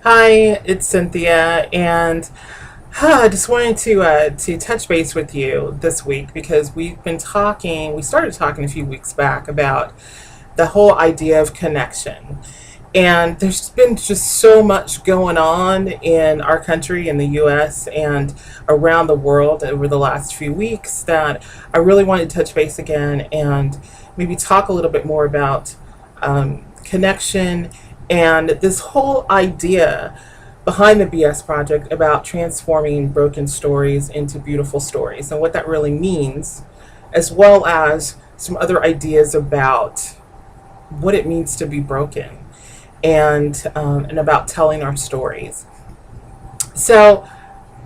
Hi, it's Cynthia, and I just wanted to touch base with you this week because we've been talking. We started talking a few weeks back about the whole idea of connection, and there's been just so much going on in our country, in the U.S. and around the world over the last few weeks that I really wanted to touch base again and maybe talk a little bit more about connection and this whole idea behind the BS Project about transforming broken stories into beautiful stories and what that really means, as well as some other ideas about what it means to be broken and about telling our stories. So,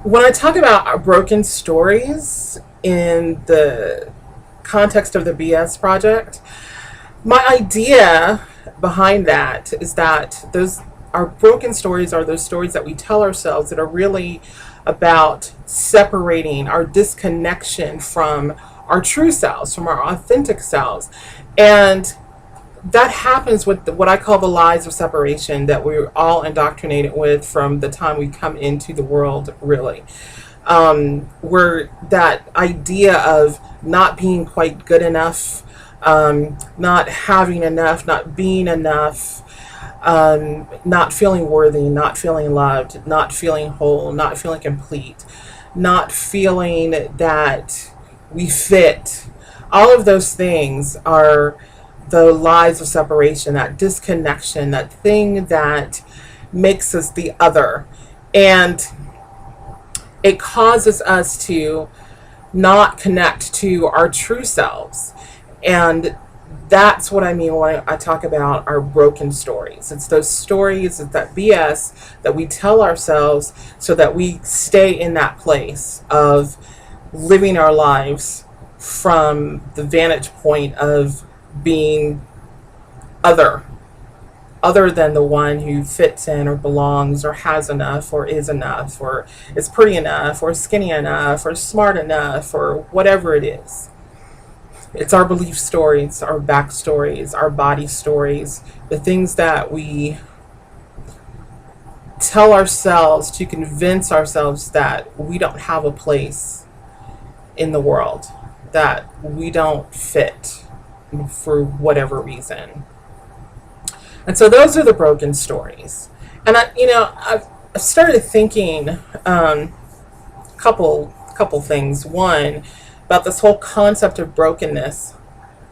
when I talk about our broken stories in the context of the BS Project, my idea behind that is that those our broken stories are those stories that we tell ourselves that are really about separating our disconnection from our true selves, from our authentic selves. And that happens with what I call the lies of separation that we're all indoctrinated with from the time we come into the world, really. Where that idea of not being quite good enough, not having enough, not being enough, not feeling worthy, not feeling loved, not feeling whole, not feeling complete, not feeling that we fit. All of those things are the lies of separation, that disconnection, that thing that makes us the other. And it causes us to not connect to our true selves. And that's what I mean when I talk about our broken stories. It's those stories, it's that BS that we tell ourselves so that we stay in that place of living our lives from the vantage point of being other, other than the one who fits in or belongs or has enough or is pretty enough or skinny enough or smart enough or whatever it is. It's our belief stories, our backstories, our body stories, the things that we tell ourselves to convince ourselves that we don't have a place in the world, that we don't fit for whatever reason. And so those are the broken stories. And I've started thinking couple things. One, about this whole concept of brokenness.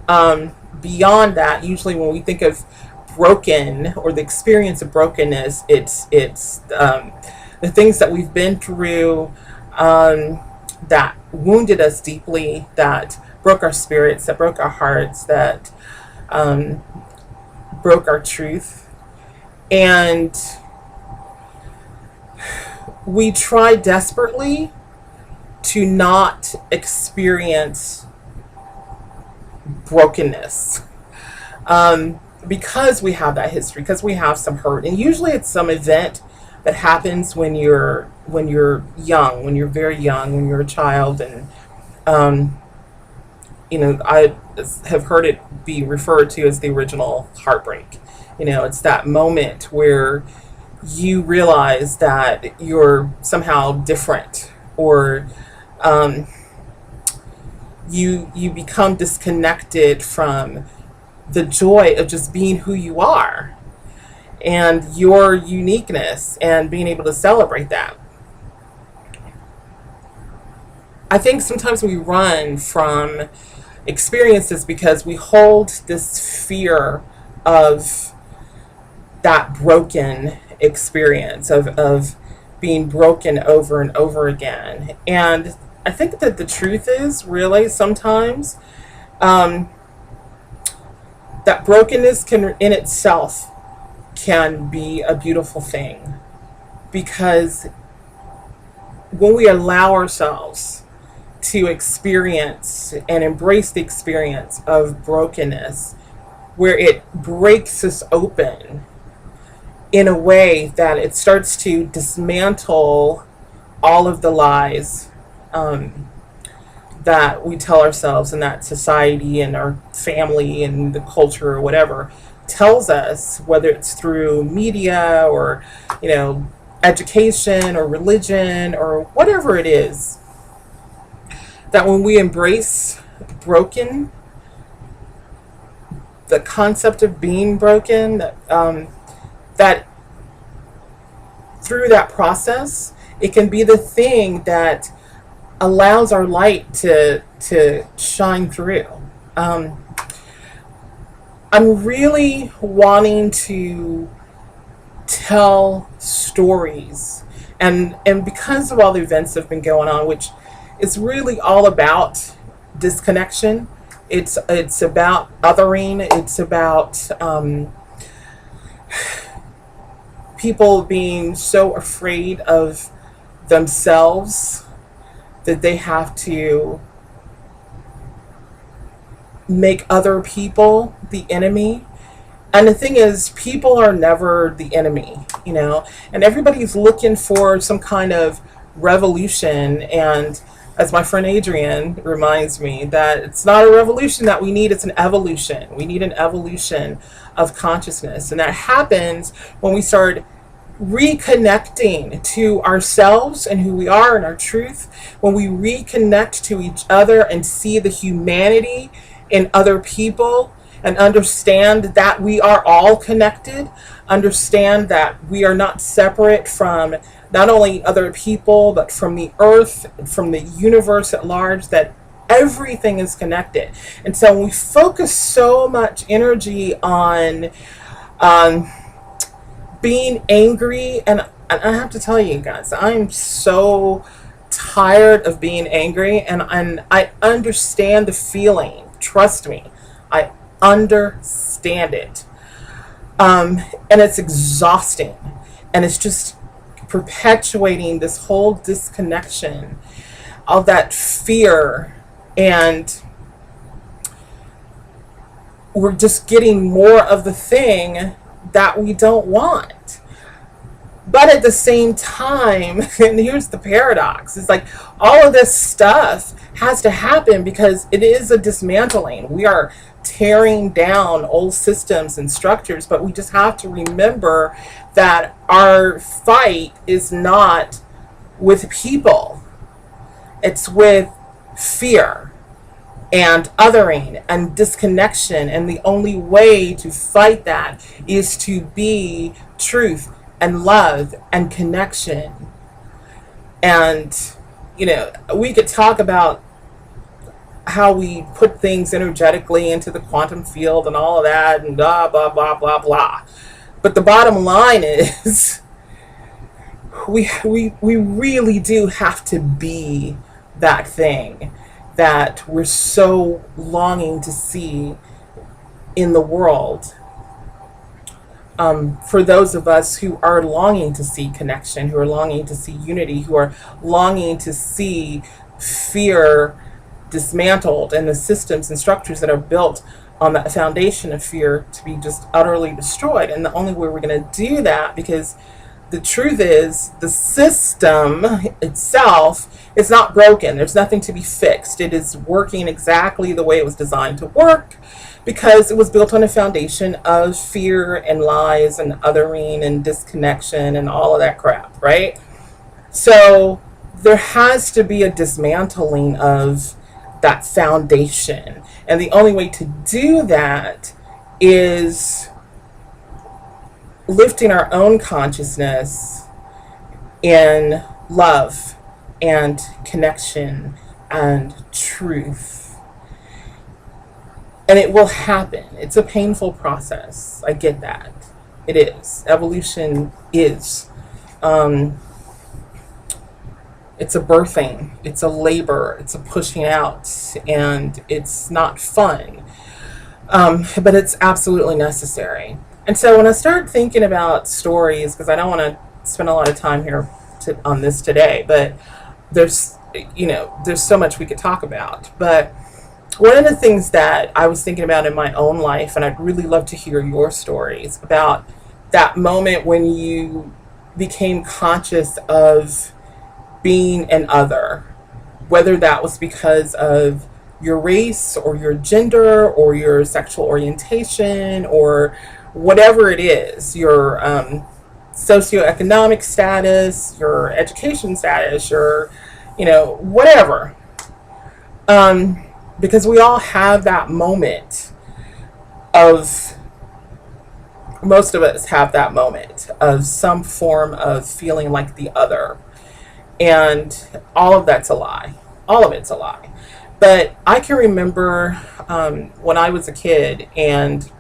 Beyond that, usually when we think of broken or the experience of brokenness, it's the things that we've been through that wounded us deeply, that broke our spirits, that broke our hearts, that broke our truth. And we try desperately to not experience brokenness because we have that history, because we have some hurt, and usually it's some event that happens when you're young, when you're very young, when you're a child, and um, I have heard it be referred to as the original heartbreak. It's that moment where you realize that you're somehow different, or um, you become disconnected from the joy of just being who you are and your uniqueness and being able to celebrate that. I think sometimes we run from experiences because we hold this fear of that broken experience of being broken over and over again. And I think that the truth is really sometimes um, that brokenness can in itself can be a beautiful thing, because when we allow ourselves to experience and embrace the experience of brokenness, where it breaks us open in a way that it starts to dismantle all of the lies um, that we tell ourselves, and that society and our family and the culture or whatever tells us, whether it's through media or, education or religion or whatever it is, that when we embrace broken, the concept of being broken, that through that process, it can be the thing that allows our light to shine through. Um, I'm really wanting to tell stories, and because of all the events that have been going on, which is really all about disconnection. It's about othering. It's about people being so afraid of themselves that they have to make other people the enemy. And the thing is, people are never the enemy, and everybody's looking for some kind of revolution. And as my friend Adrian reminds me, that it's not a revolution that we need, it's an evolution. We need an evolution of consciousness. And that happens when we start reconnecting to ourselves and who we are and our truth, when we reconnect to each other and see the humanity in other people and understand that we are all connected, understand that we are not separate from not only other people, but from the earth, from the universe at large, that everything is connected. And so when we focus so much energy on being angry, and I have to tell you guys, I'm so tired of being angry, and I understand the feeling. Trust me, I understand it. And it's exhausting, and it's just perpetuating this whole disconnection of that fear, and we're just getting more of the thing that we don't want. But at the same time, and here's the paradox, it's like all of this stuff has to happen because it is a dismantling. We are tearing down old systems and structures, but we just have to remember that our fight is not with people, it's with fear and othering and disconnection. And the only way to fight that is to be truth and love and connection. And, we could talk about how we put things energetically into the quantum field and all of that and blah, blah, blah, blah, blah. But the bottom line is we really do have to be that thing that we're so longing to see in the world. For those of us who are longing to see connection, who are longing to see unity, who are longing to see fear dismantled and the systems and structures that are built on that foundation of fear to be just utterly destroyed. And the only way we're going to do that, because the truth is the system itself is not broken. There's nothing to be fixed. It is working exactly the way it was designed to work, because it was built on a foundation of fear and lies and othering and disconnection and all of that crap, right? So there has to be a dismantling of that foundation. And the only way to do that is lifting our own consciousness in love and connection and truth. And it will happen. It's a painful process. I get that. It is. Evolution is. It's a birthing. It's a labor. It's a pushing out. And it's not fun. But it's absolutely necessary. And so when I start thinking about stories, because I don't want to spend a lot of time here on this today, but there's so much we could talk about. But one of the things that I was thinking about in my own life, and I'd really love to hear your stories about that moment when you became conscious of being an other, whether that was because of your race or your gender or your sexual orientation or whatever it is, your socioeconomic status, your education status, your, whatever. Because we all have that moment of, most of us have that moment of some form of feeling like the other. And all of that's a lie. All of it's a lie. But I can remember when I was a kid, and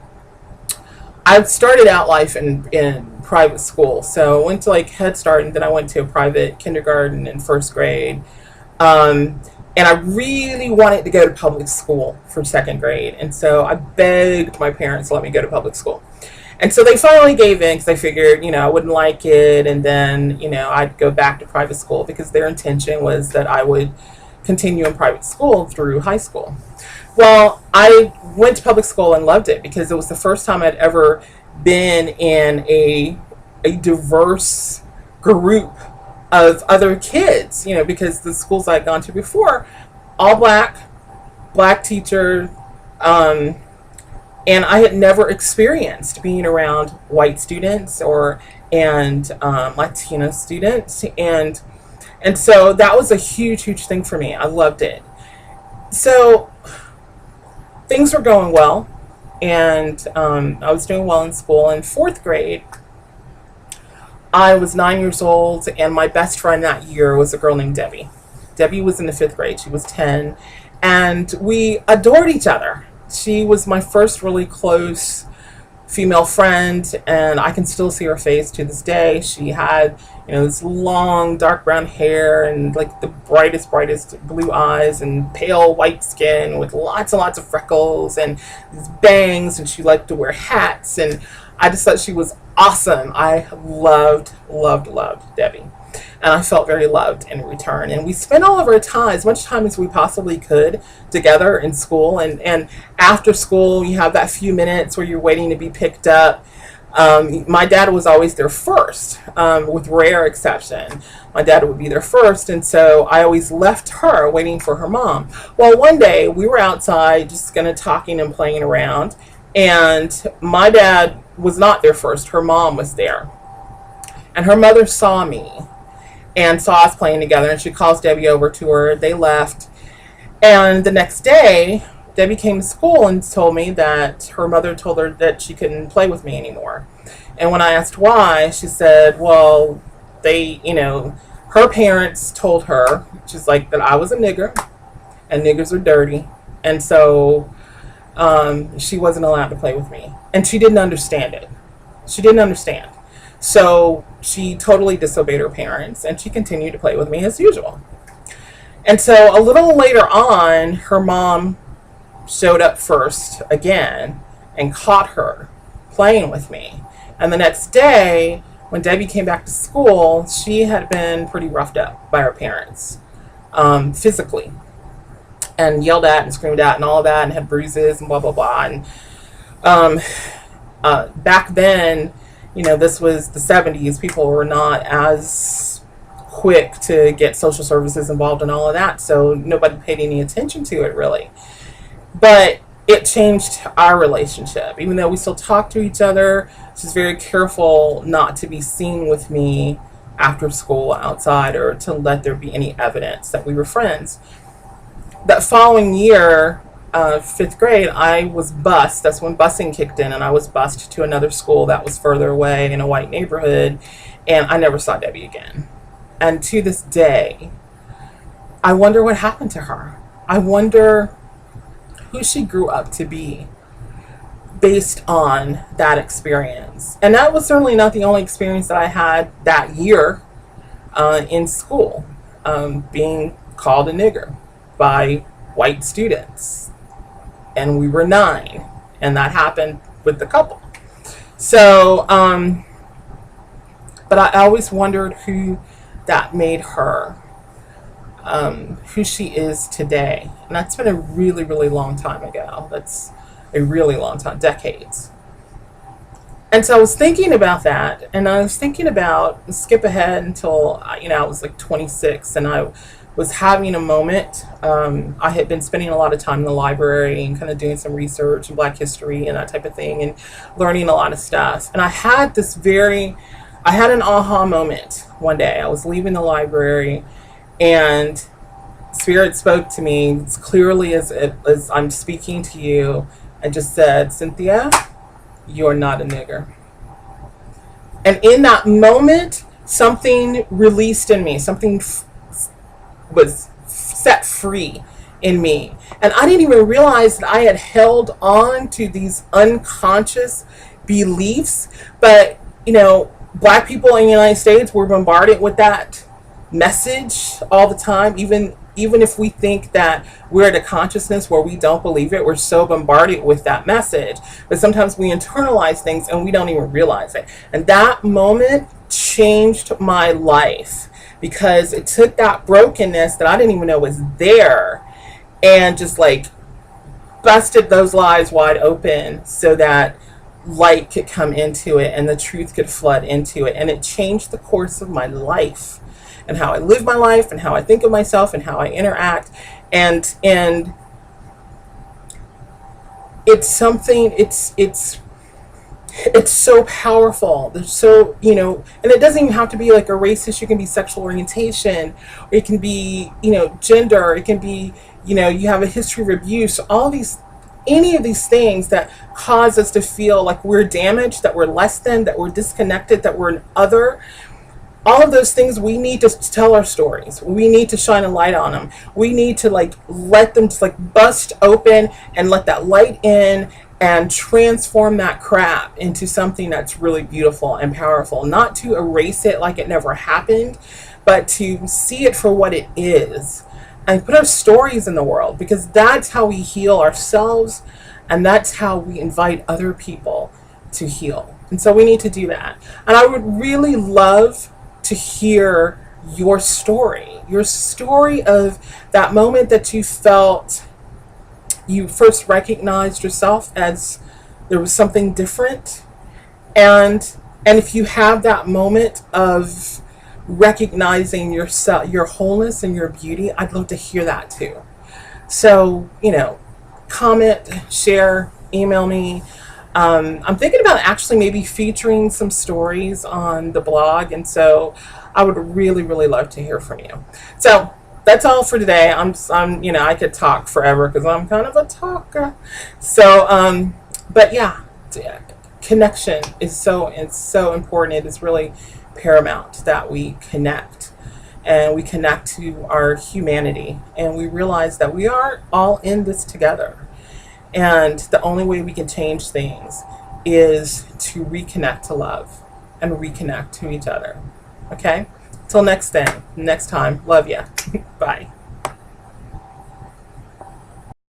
I started out life in private school. So I went to like Head Start, and then I went to a private kindergarten in first grade. And I really wanted to go to public school for second grade. And so I begged my parents to let me go to public school. And so they finally gave in because they figured, I wouldn't like it. And then, I'd go back to private school because their intention was that I would continue in private school through high school. Well, I went to public school and loved it because it was the first time I'd ever been in a diverse group of other kids, because the schools I'd gone to before, all black teacher, and I had never experienced being around white students and Latino students, and so that was a huge thing for me. I loved it. So things were going well, and I was doing well in school. In fourth grade, I was 9 years old, and my best friend that year was a girl named Debbie. Debbie was in the fifth grade. She was 10, and we adored each other. She was my first really close female friend, and I can still see her face to this day. She had, this long dark brown hair and like the brightest blue eyes and pale white skin with lots and lots of freckles and these bangs, and she liked to wear hats, and I just thought she was awesome. I loved Debbie, and I felt very loved in return. And we spent all of our time, as much time as we possibly could, together in school. And after school, you have that few minutes where you're waiting to be picked up. My dad was always there first, with rare exception. My dad would be there first, and so I always left her waiting for her mom. Well, one day we were outside just kind of talking and playing around, and my dad was not there first. Her mom was there, and her mother saw me and saw us playing together, and she calls Debbie over to her. They left, and the next day Debbie came to school and told me that her mother told her that she couldn't play with me anymore. And when I asked why, she said, well, her parents told her, she's like, that I was a nigger and niggers are dirty, and so she wasn't allowed to play with me. And she didn't understand it. She didn't understand. So she totally disobeyed her parents, and she continued to play with me as usual. And so a little later on, her mom showed up first again and caught her playing with me. And the next day, when Debbie came back to school, she had been pretty roughed up by her parents, physically, and yelled at and screamed at and all of that, and had bruises and blah blah blah. And back then, this was the 70s. People were not as quick to get social services involved in all of that, so nobody paid any attention to it really. But it changed our relationship. Even though we still talk to each other, she's very careful not to be seen with me after school outside, or to let there be any evidence that we were friends. That following year, fifth grade, I was bused. That's when busing kicked in, and I was bused to another school that was further away in a white neighborhood, and I never saw Debbie again. And to this day, I wonder what happened to her. I wonder who she grew up to be based on that experience. And that was certainly not the only experience that I had that year in school, being called a nigger by white students. And we were 9, and that happened with the couple. So, but I always wondered who that made her, who she is today. And that's been a really, really long time ago. That's a really long time, decades. And so I was thinking about that, and I was thinking about, skip ahead until, I was like 26, and I was having a moment. I had been spending a lot of time in the library and kind of doing some research in Black history and that type of thing, and learning a lot of stuff. And I had an aha moment one day. I was leaving the library, and Spirit spoke to me as clearly as I'm speaking to you, and just said, "Cynthia, you're not a nigger." And in that moment, something released in me, something was set free in me. And I didn't even realize that I had held on to these unconscious beliefs. But, Black people in the United States were bombarded with that message all the time. Even if we think that we're at a consciousness where we don't believe it, we're so bombarded with that message. But sometimes we internalize things and we don't even realize it. And that moment changed my life, because it took that brokenness that I didn't even know was there, and just like busted those lies wide open so that light could come into it and the truth could flood into it. And it changed the course of my life, and how I live my life, and how I think of myself, and how I interact. And it's something, it's so powerful. There's so, and it doesn't even have to be like a race issue. It can be sexual orientation, or it can be, gender. It can be, you have a history of abuse. Any of these things that cause us to feel like we're damaged, that we're less than, that we're disconnected, that we're an other. All of those things, we need to tell our stories. We need to shine a light on them. We need to let them just bust open and let that light in, and transform that crap into something that's really beautiful and powerful. Not to erase it like it never happened, but to see it for what it is, and put our stories in the world, because that's how we heal ourselves, and that's how we invite other people to heal. And so we need to do that. And I would really love to hear your story of that moment that you felt you first recognized yourself as there was something different. And if you have that moment of recognizing yourself, your wholeness and your beauty, I'd love to hear that too. So, comment, share, email me. I'm thinking about actually maybe featuring some stories on the blog, and so I would really, really love to hear from you. So that's all for today. I could talk forever because I'm kind of a talker. So, but yeah, connection is so important. It is really paramount that we connect, and we connect to our humanity, and we realize that we are all in this together. And the only way we can change things is to reconnect to love and reconnect to each other. Okay? Till next time. Love ya. Bye.